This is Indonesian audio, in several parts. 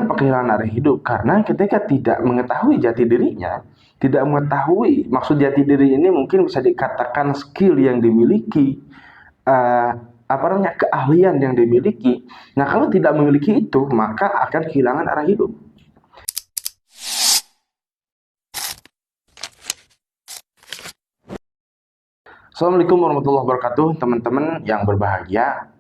Mengapa kehilangan arah hidup? Karena ketika tidak mengetahui jati dirinya, tidak mengetahui maksud jati diri ini mungkin bisa dikatakan skill yang dimiliki, keahlian yang dimiliki. Nah, kalau tidak memiliki itu, maka akan kehilangan arah hidup. Assalamualaikum warahmatullahi wabarakatuh, teman-teman yang berbahagia.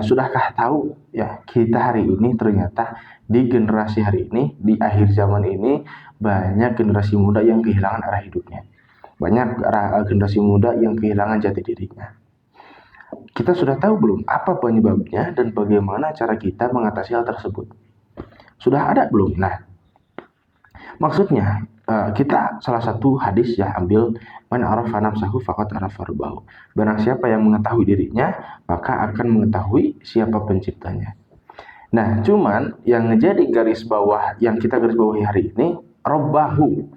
Sudahkah tahu ya, kita hari ini ternyata di generasi hari ini, di akhir zaman ini, banyak generasi muda yang kehilangan arah hidupnya. Banyak generasi muda yang kehilangan jati dirinya. Kita sudah tahu belum apa penyebabnya dan bagaimana cara kita mengatasi hal tersebut? Sudah ada belum? Nah, maksudnya kita salah satu hadis ya ambil man arafa nafsahu faqad arafa rabbahu. Barang siapa yang mengetahui dirinya, maka akan mengetahui siapa penciptanya. Nah, cuman yang menjadi garis bawah yang kita garis bawahi hari ini, rabbahu.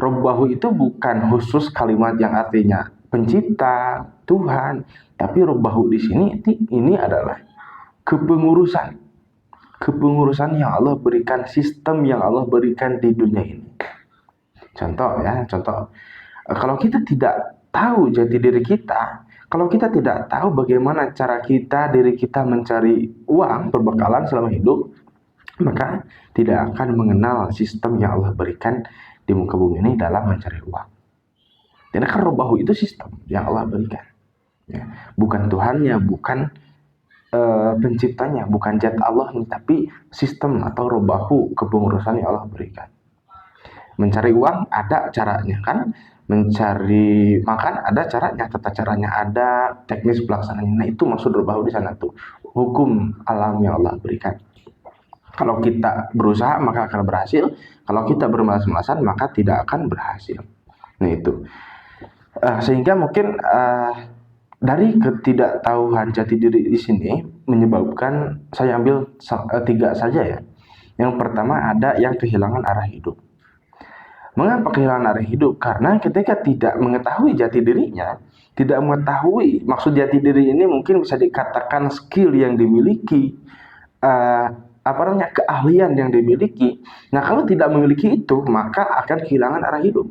Rabbahu itu bukan khusus kalimat yang artinya pencipta, Tuhan, tapi rabbahu di sini ini adalah kepengurusan. Kepengurusan yang Allah berikan, sistem yang Allah berikan di dunia ini. Contoh, kalau kita tidak tahu jati diri kita, kalau kita tidak tahu bagaimana cara diri kita mencari uang, perbekalan selama hidup, maka tidak akan mengenal sistem yang Allah berikan di muka bumi ini dalam mencari uang. Karena kan robahu itu sistem yang Allah berikan, ya. Bukan Tuhannya, bukan penciptanya, bukan zat Allah, tapi sistem atau robahu, kepengurusan yang Allah berikan. Mencari uang ada caranya kan, mencari makan ada caranya, tata caranya ada, teknis pelaksanaannya. Nah, itu maksud robahu di sana tuh, hukum alam yang Allah berikan. Kalau kita berusaha maka akan berhasil, kalau kita bermalas-malasan maka tidak akan berhasil. Nah, itu sehingga mungkin dari ketidaktahuan jati diri di sini menyebabkan, saya ambil 3 saja ya. Yang pertama ada yang kehilangan arah hidup. Mengapa kehilangan arah hidup? Karena ketika tidak mengetahui jati dirinya, tidak mengetahui maksud jati diri ini mungkin bisa dikatakan skill yang dimiliki, keahlian yang dimiliki. Nah, kalau tidak memiliki itu, maka akan kehilangan arah hidup.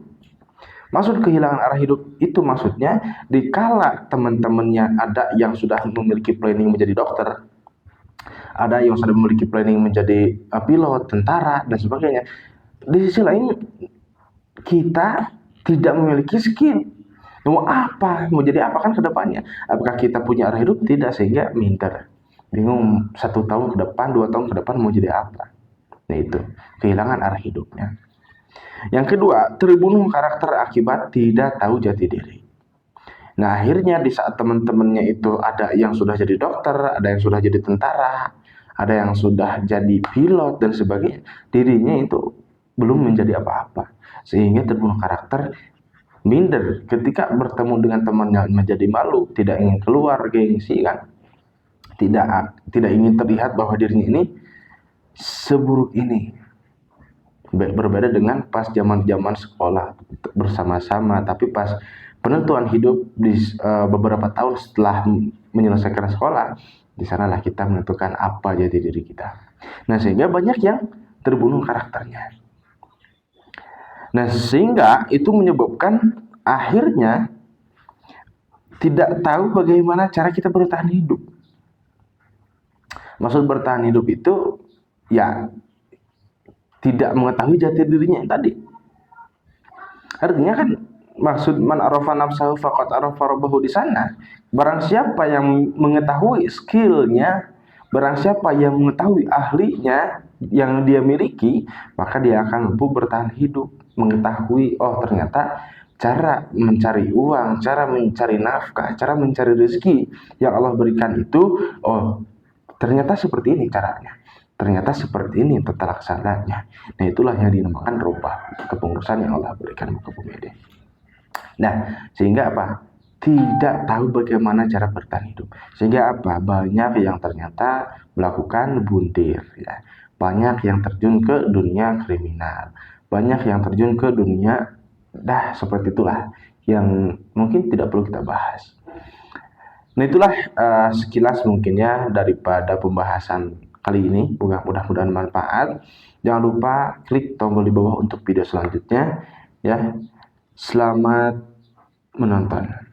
Maksud kehilangan arah hidup itu maksudnya dikala teman-temannya ada yang sudah memiliki planning menjadi dokter, ada yang sudah memiliki planning menjadi pilot, tentara, dan sebagainya. Di sisi lain, kita tidak memiliki skill. Mau jadi apa kan ke depannya? Apakah kita punya arah hidup? Tidak, sehingga minder. Bingung 1 tahun ke depan, 2 tahun ke depan mau jadi apa. Nah, itu kehilangan arah hidupnya. Yang kedua, terbunuh karakter akibat tidak tahu jati diri. Nah, akhirnya di saat teman-temannya itu ada yang sudah jadi dokter, ada yang sudah jadi tentara, ada yang sudah jadi pilot dan sebagainya, dirinya itu belum menjadi apa-apa, sehingga terbunuh karakter, minder ketika bertemu dengan temannya, menjadi malu, tidak ingin keluar, gengsi kan, tidak ingin terlihat bahwa dirinya ini seburuk ini. Berbeda dengan pas zaman sekolah bersama-sama, tapi pas penentuan hidup di beberapa tahun setelah menyelesaikan sekolah, di sanalah kita menentukan apa jati diri kita. Nah, sehingga banyak yang terbunuh karakternya. Nah, sehingga itu menyebabkan akhirnya tidak tahu bagaimana cara kita bertahan hidup. Maksud bertahan hidup itu ya tidak mengetahui jati dirinya yang tadi. Artinya kan maksud man arafa nafsahu faqad arafa rabbahu di sana, barang siapa yang mengetahui skillnya, barang siapa yang mengetahui ahlinya yang dia miliki, maka dia akan mampu bertahan hidup, mengetahui ternyata cara mencari uang, cara mencari nafkah, cara mencari rezeki yang Allah berikan itu, ternyata seperti ini caranya. Ternyata seperti ini tata laksananya. Nah, itulah yang dinamakan robah, kepengurusan yang Allah berikan muka bumi ini. Nah, sehingga apa? Tidak tahu bagaimana cara bertahan hidup. Sehingga apa? Banyak yang ternyata melakukan bundir, ya. Banyak yang terjun ke dunia kriminal. Banyak yang terjun ke dunia seperti itulah yang mungkin tidak perlu kita bahas. Nah, itulah sekilas mungkin ya daripada pembahasan kali ini. Mudah-mudahan manfaat. Jangan lupa klik tombol di bawah untuk video selanjutnya ya. Selamat menonton.